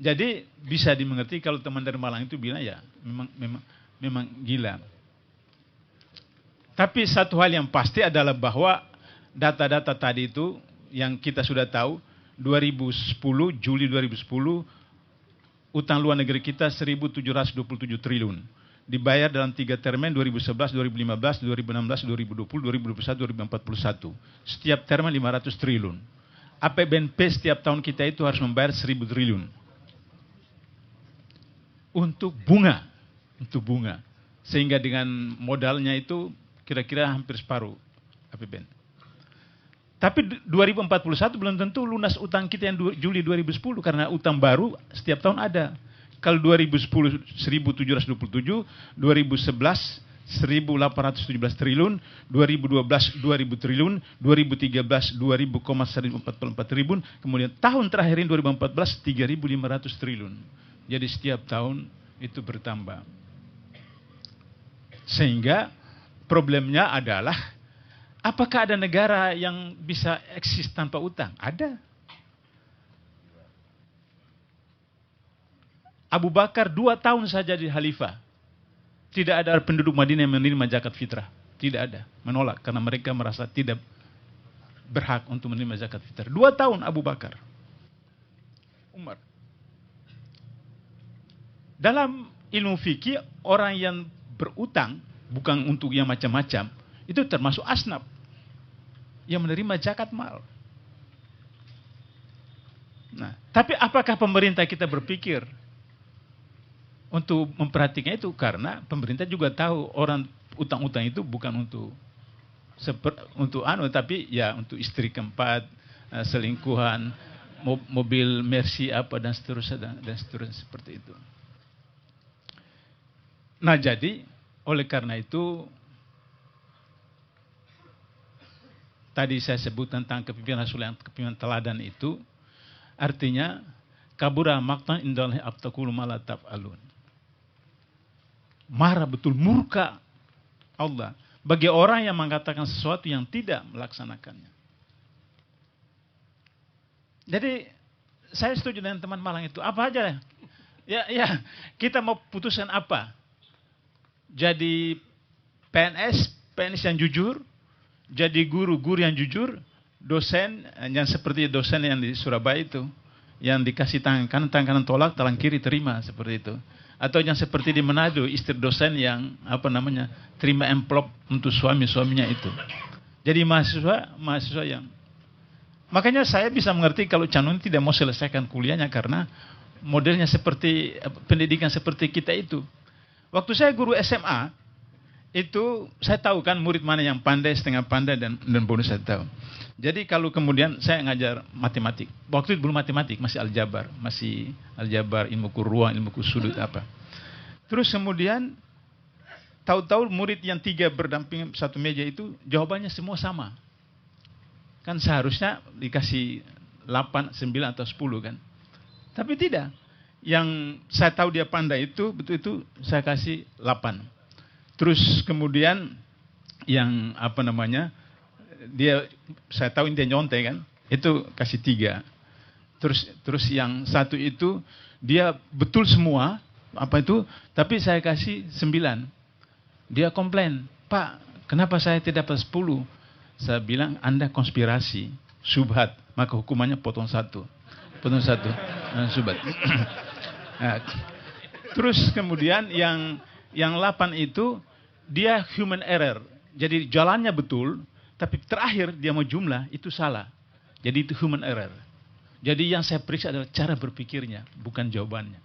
Jadi bisa dimengerti kalau teman dari Malang itu bilang ya memang gila. Tapi satu hal yang pasti adalah bahwa data-data tadi itu yang kita sudah tahu 2010 Juli 2010 utang luar negeri kita 1.727 triliun. Dibayar dalam 3 termen 2011, 2015, 2016, 2020, 2021, 2041. Setiap termen 500 triliun. APBNP setiap tahun kita itu harus membayar 1.000 triliun. Untuk bunga. Sehingga dengan modalnya itu kira-kira hampir separuh APBN. Tapi 2041 belum tentu lunas utang kita yang Juli 2010 karena utang baru setiap tahun ada. Kalau 2010 1.727, 2011 1.817 triliun, 2012 2.000 triliun, 2013 2.144 triliun, kemudian tahun terakhir ini 2014 3.500 triliun. Jadi setiap tahun itu bertambah. Sehingga problemnya adalah apakah ada negara yang bisa eksis tanpa utang? Ada. Abu Bakar 2 tahun saja di Khalifah. Tidak ada penduduk Madinah yang menerima zakat fitrah. Tidak ada. Menolak karena mereka merasa tidak berhak untuk menerima zakat fitrah. 2 tahun Abu Bakar. Umar. Dalam ilmu fikih, orang yang berutang, bukan untuk yang macam-macam, itu termasuk asnaf. Yang menerima zakat mal. Nah, tapi apakah pemerintah kita berpikir untuk memperhatikan itu? Karena pemerintah juga tahu orang utang-utang itu bukan untuk tapi ya untuk istri keempat, selingkuhan, mobil Mercy apa dan seterusnya seperti itu. Nah, jadi oleh karena itu tadi saya sebut tentang kepemimpinan Rasul yang kepemimpinan teladan itu artinya kabura maqtan indallahi abtaqulu ma la taf'alun. Marah betul, murka Allah bagi orang yang mengatakan sesuatu yang tidak melaksanakannya. Jadi saya setuju dengan teman Malang itu. Apa aja ya kita mau putuskan apa? Jadi PNS yang jujur, jadi guru yang jujur, dosen yang seperti dosen yang di Surabaya itu, yang dikasih tangan kanan tolak, tangan kiri terima, seperti itu. Atau yang seperti di Manado, istri dosen yang terima amplop untuk suaminya itu. Jadi mahasiswa yang, makanya saya bisa mengerti kalau Canun tidak mau selesaikan kuliahnya karena modelnya seperti pendidikan seperti kita itu. Waktu saya guru SMA, itu saya tahu kan murid mana yang pandai, setengah pandai, dan bonus saya tahu. Jadi kalau kemudian saya ngajar matematik, waktu itu belum matematik, masih aljabar, ilmu ruang, ilmu sudut apa. Terus kemudian tahu-tahu murid yang 3 berdamping satu meja itu jawabannya semua sama. Kan seharusnya dikasih 8, 9 atau 10 kan. Tapi tidak. Yang saya tahu dia pandai itu, betul itu saya kasih 8. Terus kemudian yang saya tahu dia nyontek kan, itu kasih 3. Terus yang satu itu dia betul semua, tapi saya kasih 9. Dia komplain, Pak, kenapa saya tidak dapat 10? Saya bilang, Anda konspirasi, syubhat, maka hukumannya potong 1. Syubhat. Nah, terus kemudian yang 8 itu dia human error. Jadi jalannya betul, tapi terakhir dia mau jumlah itu salah. Jadi itu human error. Jadi yang saya periksa adalah cara berpikirnya, bukan jawabannya.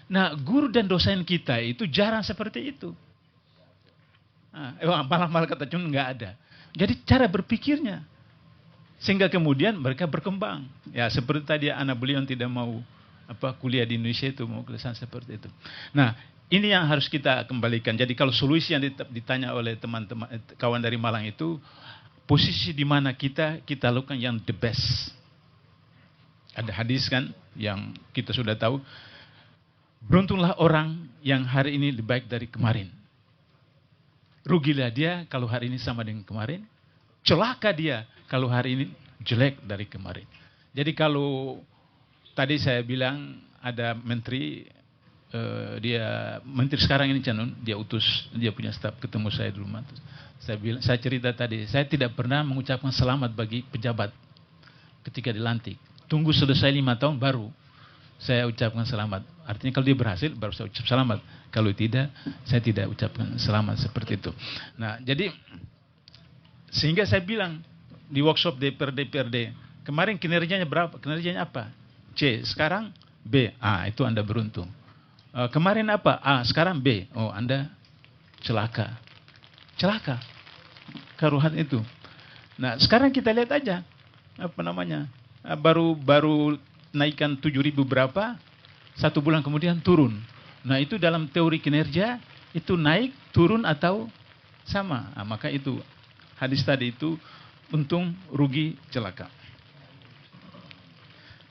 Nah, guru dan dosen kita itu jarang seperti itu. Malah kata Cun nggak ada. Jadi cara berpikirnya. Sehingga kemudian mereka berkembang. Ya seperti tadi anak beliau yang tidak mau kuliah di Indonesia itu, mau kelihatan seperti itu. Nah, ini yang harus kita kembalikan. Jadi kalau solusi yang ditanya oleh teman-teman kawan dari Malang itu, posisi di mana kita lakukan yang the best. Ada hadis kan yang kita sudah tahu. Beruntunglah orang yang hari ini lebih baik dari kemarin. Rugilah dia kalau hari ini sama dengan kemarin. Celaka dia kalau hari ini jelek dari kemarin. Jadi kalau tadi saya bilang ada menteri, dia menteri sekarang ini Canun, dia utus, dia punya staf ketemu saya di rumah. Saya bilang, saya cerita tadi, saya tidak pernah mengucapkan selamat bagi pejabat ketika dilantik. Tunggu selesai 5 tahun baru saya ucapkan selamat. Artinya kalau dia berhasil baru saya ucap selamat. Kalau tidak, saya tidak ucapkan selamat seperti itu. Nah, jadi sehingga saya bilang di workshop DPRD, kemarin kinerjanya berapa? Kinerjanya apa? C. Sekarang B. Itu Anda beruntung. Kemarin apa? A. Sekarang B. Oh, Anda celaka. Celaka. Keruhan itu. Nah, sekarang kita lihat aja. Apa namanya? Baru naikkan 7.000 berapa, 1 bulan kemudian turun. Nah, itu dalam teori kinerja, itu naik, turun atau sama. Maka itu, hadis tadi itu, untung, rugi, celaka.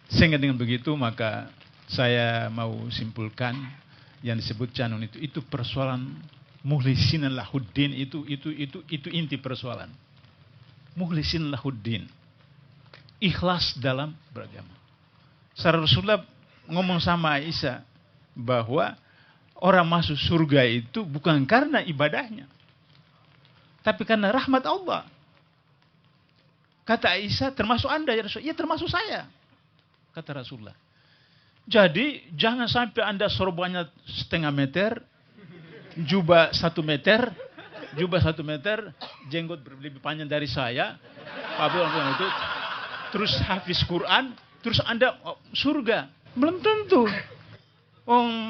Sehingga dengan begitu, maka saya mau simpulkan, yang disebut Canun itu persoalan mukhlisin lahuddin, itu inti persoalan. Mukhlisin lahuddin. Ikhlas dalam beragama. Rasulullah ngomong sama Aisyah bahwa orang masuk surga itu bukan karena ibadahnya, tapi karena rahmat Allah. Kata Aisyah, termasuk Anda ya Rasul? Iya, termasuk saya, kata Rasulullah. Jadi jangan sampai Anda sorbannya setengah meter, jubah 1 meter, jenggot lebih panjang dari saya, itu, terus hafiz Quran, terus Anda surga. Belum tentu.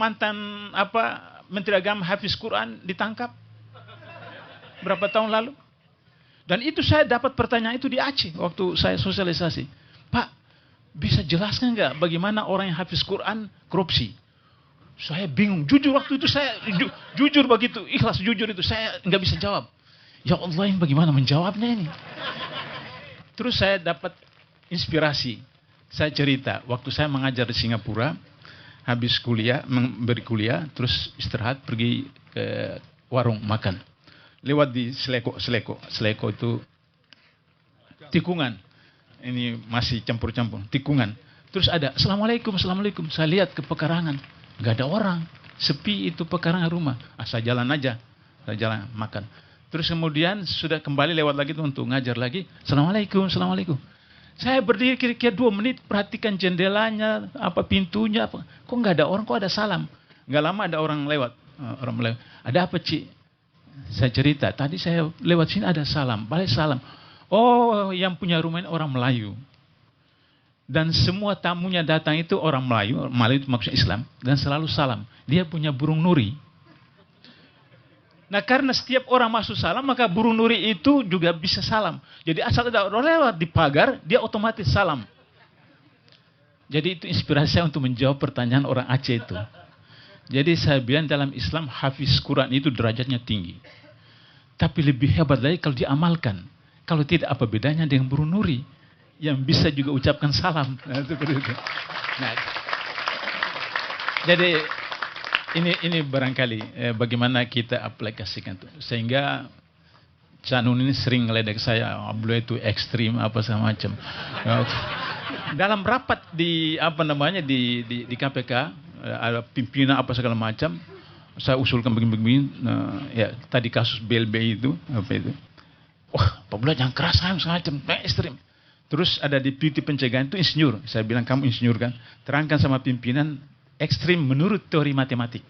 Mantan Menteri Agama hafiz Quran ditangkap berapa tahun lalu. Dan itu saya dapat pertanyaan itu di Aceh waktu saya sosialisasi. Pak, bisa jelaskan nggak bagaimana orang yang hafiz Quran korupsi? Saya bingung. Jujur waktu itu saya jujur begitu, ikhlas jujur itu saya nggak bisa jawab. Ya Allah, ini bagaimana menjawabnya ini? Terus saya dapat inspirasi. Saya cerita, waktu saya mengajar di Singapura, habis kuliah, memberi kuliah, terus istirahat, pergi ke warung makan. Lewat di Seleko itu tikungan. Ini masih campur-campur, tikungan. Terus ada, Assalamualaikum. Saya lihat ke pekarangan, nggak ada orang, sepi itu pekarangan rumah. Saya jalan aja, saya jalan makan. Terus kemudian sudah kembali lewat lagi untuk ngajar lagi, Assalamualaikum. Saya berdiri kira-kira 2 menit, perhatikan jendelanya, pintunya, kok nggak ada orang, kok ada salam. Nggak lama ada orang lewat. Ada apa, Cik? Saya cerita, tadi saya lewat sini ada salam, balik salam. Oh, yang punya rumah ini orang Melayu. Dan semua tamunya datang itu orang Melayu itu maksudnya Islam, dan selalu salam. Dia punya burung nuri. Nah, karena setiap orang masuk salam, maka burung nuri itu juga bisa salam. Jadi asal ada orang lewat di pagar, dia otomatis salam. Jadi itu inspirasi saya untuk menjawab pertanyaan orang Aceh itu. Jadi saya bilang dalam Islam, hafiz Quran itu derajatnya tinggi. Tapi lebih hebat lagi kalau diamalkan. Kalau tidak, apa bedanya dengan burung nuri yang bisa juga ucapkan salam. Nah, jadi ini barangkali bagaimana kita aplikasikan itu. Sehingga Canun ini sering ngeledek saya, beliau itu ekstrim apa segala macam. Dalam rapat di di KPK, ada pimpinan apa segala macam, saya usulkan begini-begini. Ya tadi kasus BLBI itu Pak Bula jangan keras semacam ekstrim. Terus ada deputi pencegahan itu insinyur. Saya bilang, kamu insinyur kan? Terangkan sama pimpinan, ekstrim menurut teori matematik.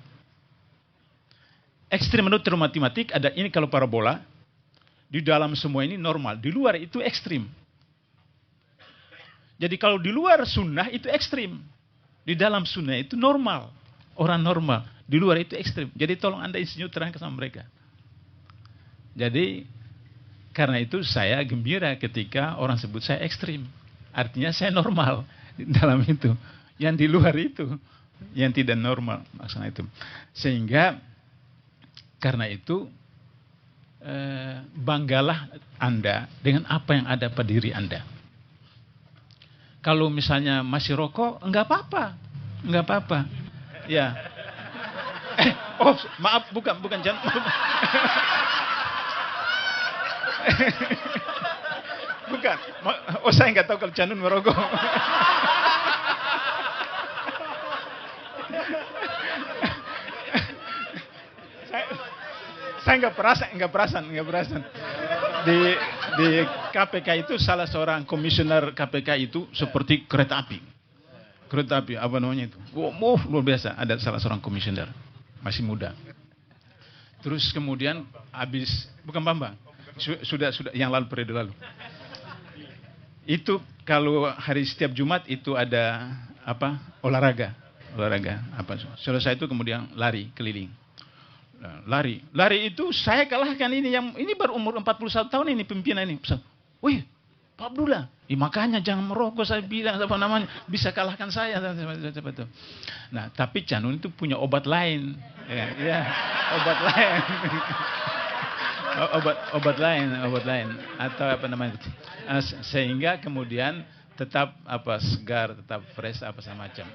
Ekstrim menurut teori matematik ada ini kalau parabola, di dalam semua ini normal, di luar itu ekstrim. Jadi kalau di luar sunnah itu ekstrim, di dalam sunnah itu normal, orang normal, di luar itu ekstrim. Jadi tolong Anda insinyur terangkan sama mereka. Jadi karena itu saya gembira ketika orang sebut saya ekstrim. Artinya saya normal di dalam itu. Yang di luar itu, yang tidak normal maksudnya itu. Sehingga karena itu banggalah Anda dengan apa yang ada pada diri Anda. Kalau misalnya masih rokok, enggak apa-apa. Enggak apa-apa. Ya. Maaf, bukan jangan. Bukan. Saya nggak tahu kalau Canun merokok. Enggak perasan. Di KPK itu salah seorang komisioner KPK itu seperti kereta api. Apa namanya itu? Wow, luar biasa. Ada salah seorang komisioner masih muda. Terus kemudian habis bukan Bambang. Sudah yang lalu periode lalu. Itu kalau hari setiap Jumat itu ada apa? Olahraga apa? Selesai itu kemudian lari keliling. Lari itu saya kalahkan ini baru umur 41 tahun ini pimpinan ini. Wih, Pak Abdullah, makanya jangan merokok saya bilang apa namanya, bisa kalahkan saya. Nah, tapi Canun itu punya obat lain. Ya, obat lain. obat lain atau apa namanya. Sehingga kemudian tetap apa segar, tetap fresh apa semacam.